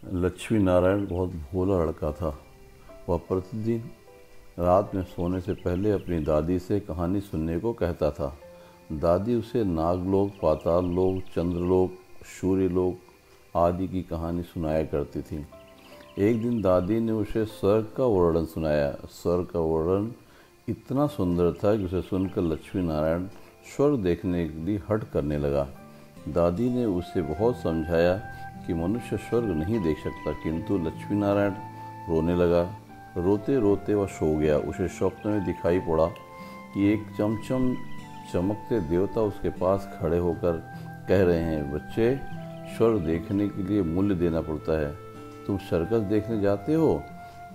लक्ष्मी नारायण बहुत भोला लड़का था। वह प्रतिदिन रात में सोने से पहले अपनी दादी से कहानी सुनने को कहता था। दादी उसे नागलोक, पाताल लोक, चंद्रलोक, सूर्यलोक आदि की कहानी सुनाया करती थी। एक दिन दादी ने उसे स्वर्ग का वर्णन सुनाया। स्वर्ग का वर्णन इतना सुंदर था कि उसे सुनकर लक्ष्मी नारायण स्वर्ग देखने के लिए हट करने लगा। दादी ने उसे बहुत समझाया कि मनुष्य स्वर्ग नहीं देख सकता, किंतु लक्ष्मी नारायण रोने लगा। रोते रोते वह सो गया। उसे स्वप्न में दिखाई पड़ा कि एक चमचम चमकते देवता उसके पास खड़े होकर कह रहे हैं, बच्चे, स्वर्ग देखने के लिए मूल्य देना पड़ता है। तुम सर्कस देखने जाते हो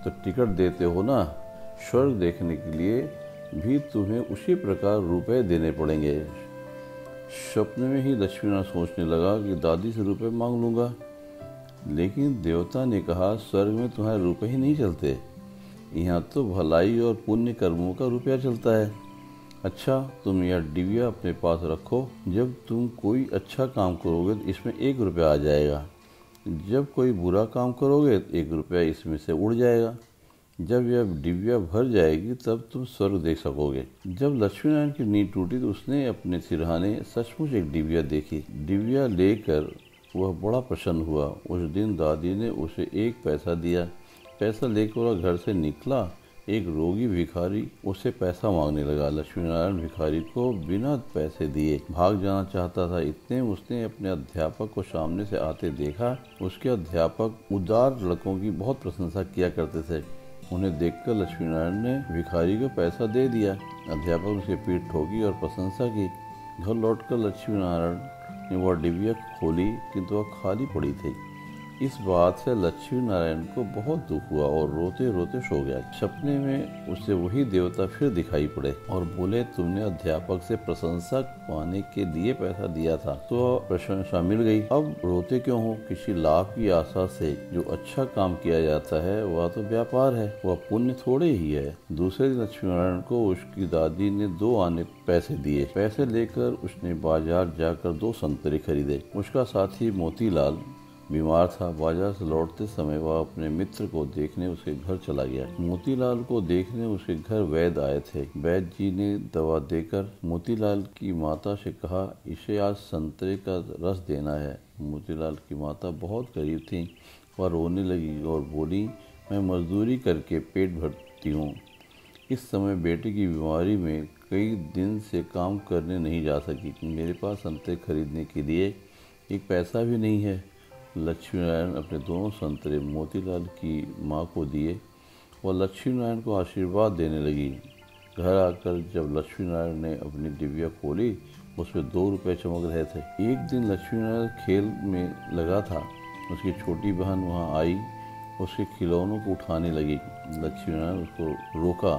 तो टिकट देते हो ना, स्वर्ग देखने के लिए भी तुम्हें उसी प्रकार रुपए देने पड़ेंगे। सपने में ही लक्ष्मीनारायण सोचने लगा कि दादी से रुपए मांग लूँगा, लेकिन देवता ने कहा, स्वर्ग में तुम्हारे रुपए ही नहीं चलते, यहाँ तो भलाई और पुण्य कर्मों का रुपया चलता है। अच्छा, तुम यह डिबिया अपने पास रखो। जब तुम कोई अच्छा काम करोगे तो इसमें 1 रुपया आ जाएगा। जब कोई बुरा काम करोगे तो 1 रुपया इसमें से उड़ जाएगा। जब यह डिबिया भर जाएगी तब तुम स्वर्ग देख सकोगे। जब लक्ष्मीनारायण की नींद टूटी तो उसने अपने सिरहाने सचमुच एक डिबिया देखी। डिबिया लेकर वह बड़ा प्रसन्न हुआ। उस दिन दादी ने उसे 1 पैसा दिया। पैसा लेकर वह घर से निकला। एक रोगी भिखारी उसे पैसा मांगने लगा। लक्ष्मीनारायण भिखारी को बिना पैसे दिए भाग जाना चाहता था। इतने उसने अपने अध्यापक को सामने से आते देखा। उसके अध्यापक उदार लड़कों की बहुत प्रशंसा किया करते थे। उन्हें देखकर लक्ष्मीनारायण ने भिखारी को पैसा दे दिया। अध्यापक ने उसकी पीठ ठोकी और प्रशंसा की। घर लौटकर लक्ष्मीनारायण ने वह डिबिया खोली, किंतु वह खाली पड़ी थी। इस बात से लक्ष्मी नारायण को बहुत दुख हुआ और रोते रोते सो गया। सपने में उसे वही देवता फिर दिखाई पड़े और बोले, तुमने अध्यापक से प्रशंसा पाने के लिए पैसा दिया था तो प्रशंसा मिल गई, अब रोते क्यों हो? किसी लाभ की आशा से जो अच्छा काम किया जाता है वह तो व्यापार है, वह पुण्य थोड़े ही है। दूसरे दिन लक्ष्मी नारायण को उसकी दादी ने 2 आने पैसे दिए। पैसे लेकर उसने बाजार जाकर 2 संतरे खरीदे। उसका साथी मोतीलाल बीमार था। बाजार से लौटते समय वह अपने मित्र को देखने उसके घर चला गया। मोतीलाल को देखने उसके घर वैद्य आए थे। वैद्य जी ने दवा देकर मोतीलाल की माता से कहा, इसे आज संतरे का रस देना है। मोतीलाल की माता बहुत गरीब थी। वह रोने लगी और बोली, मैं मजदूरी करके पेट भरती हूँ। इस समय बेटे की बीमारी में कई दिन से काम करने नहीं जा सकी। मेरे पास संतरे खरीदने के लिए 1 पैसा भी नहीं है। लक्ष्मी नारायण अपने दोनों संतरे मोतीलाल की माँ को दिए और लक्ष्मी नारायण को आशीर्वाद देने लगी। घर आकर जब लक्ष्मी नारायण ने अपनी डिबिया खोली, उसमें 2 रुपये चमक रहे थे। एक दिन लक्ष्मी नारायण खेल में लगा था। उसकी छोटी बहन वहाँ आई, उसके खिलौनों को उठाने लगी। लक्ष्मी नारायण उसको रोका।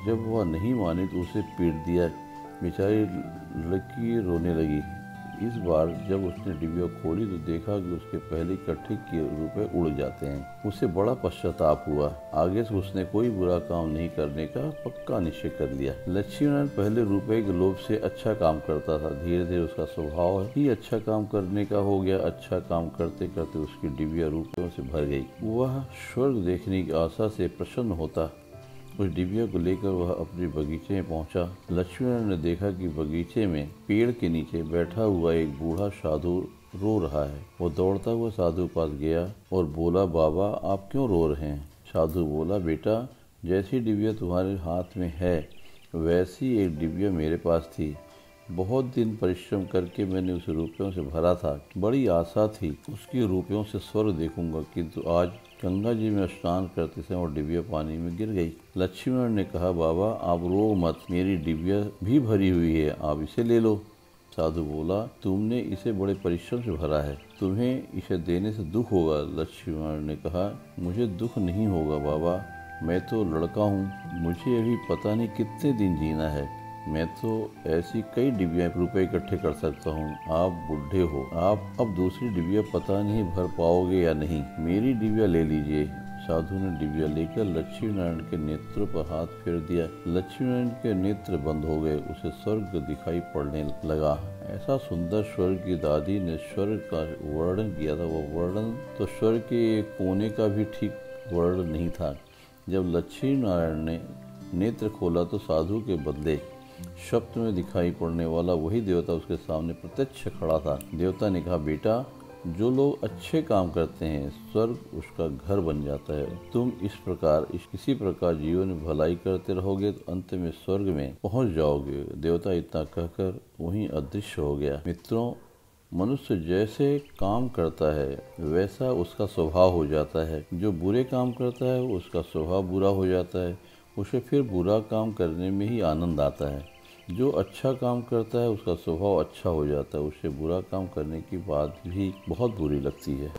जब वह नहीं मानी तो उसे पीट दिया। बेचारी लड़की रोने लगी। इस बार जब उसने डिबिया खोली तो देखा कि उसके पहले इकट्ठे किए रुपए उड़ जाते हैं। उसे बड़ा पश्चाताप हुआ। आगे से उसने कोई बुरा काम नहीं करने का पक्का निश्चय कर लिया। लक्ष्मी नारायण पहले रुपए के लोभ से अच्छा काम करता था। धीरे धीरे उसका स्वभाव ही अच्छा काम करने का हो गया। अच्छा काम करते करते उसकी डिबिया रुपयों से भर गई। वह स्वर्ग देखने की आशा से प्रसन्न होता। उस डिबिया को लेकर वह अपने बगीचे में पहुंचा। लक्ष्मीनारायण ने देखा कि बगीचे में पेड़ के नीचे बैठा हुआ एक बूढ़ा साधु रो रहा है। वो दौड़ता हुआ साधु के पास गया और बोला, बाबा, आप क्यों रो रहे हैं? साधु बोला, बेटा, जैसी डिबिया तुम्हारे हाथ में है वैसी एक डिबिया मेरे पास थी। बहुत दिन परिश्रम करके मैंने उसे रुपयों से भरा था। बड़ी आशा थी उसकी रुपयों से स्वर्ग देखूंगा, किंतु आज गंगा जी में स्नान करते समय और डिबिया पानी में गिर गई। लक्ष्मीनारायण ने कहा, बाबा, आप रो मत, मेरी डिबिया भी भरी हुई है, आप इसे ले लो। साधु बोला, तुमने इसे बड़े परिश्रम से भरा है, तुम्हें इसे देने से दुख होगा। लक्ष्मीनारायण ने कहा, मुझे दुख नहीं होगा बाबा, मैं तो लड़का हूँ, मुझे अभी पता नहीं कितने दिन जीना है। मैं तो ऐसी कई डिबिया रुपए इकट्ठे कर सकता हूँ। आप बूढ़े हो, आप अब दूसरी डिबिया पता नहीं भर पाओगे या नहीं। मेरी डिबिया ले लीजिए। साधु ने डिबिया लेकर लक्ष्मी नारायण के नेत्रों पर हाथ फेर दिया। लक्ष्मी नारायण के नेत्र बंद हो गए। उसे स्वर्ग दिखाई पड़ने लगा। ऐसा सुंदर स्वर्ग की दादी ने स्वर्ग का वर्णन किया था। वो वर्णन तो स्वर्ग के एक कोने का भी ठीक वर्णन नहीं था। जब लक्ष्मी नारायण ने नेत्र खोला तो साधु के बदले स्वप्न में दिखाई पड़ने वाला वही देवता उसके सामने प्रत्यक्ष खड़ा था। देवता ने कहा, बेटा, जो लोग अच्छे काम करते हैं स्वर्ग उसका घर बन जाता है। तुम इसी प्रकार जीवन में भलाई करते रहोगे तो अंत में स्वर्ग में पहुंच जाओगे। देवता इतना कहकर वहीं अदृश्य हो गया। मित्रों, मनुष्य जैसे काम करता है वैसा उसका स्वभाव हो जाता है। जो बुरे काम करता है उसका स्वभाव बुरा हो जाता है। उसे फिर बुरा काम करने में ही आनंद आता है। जो अच्छा काम करता है उसका स्वभाव अच्छा हो जाता है। उसे बुरा काम करने की बात भी बहुत बुरी लगती है।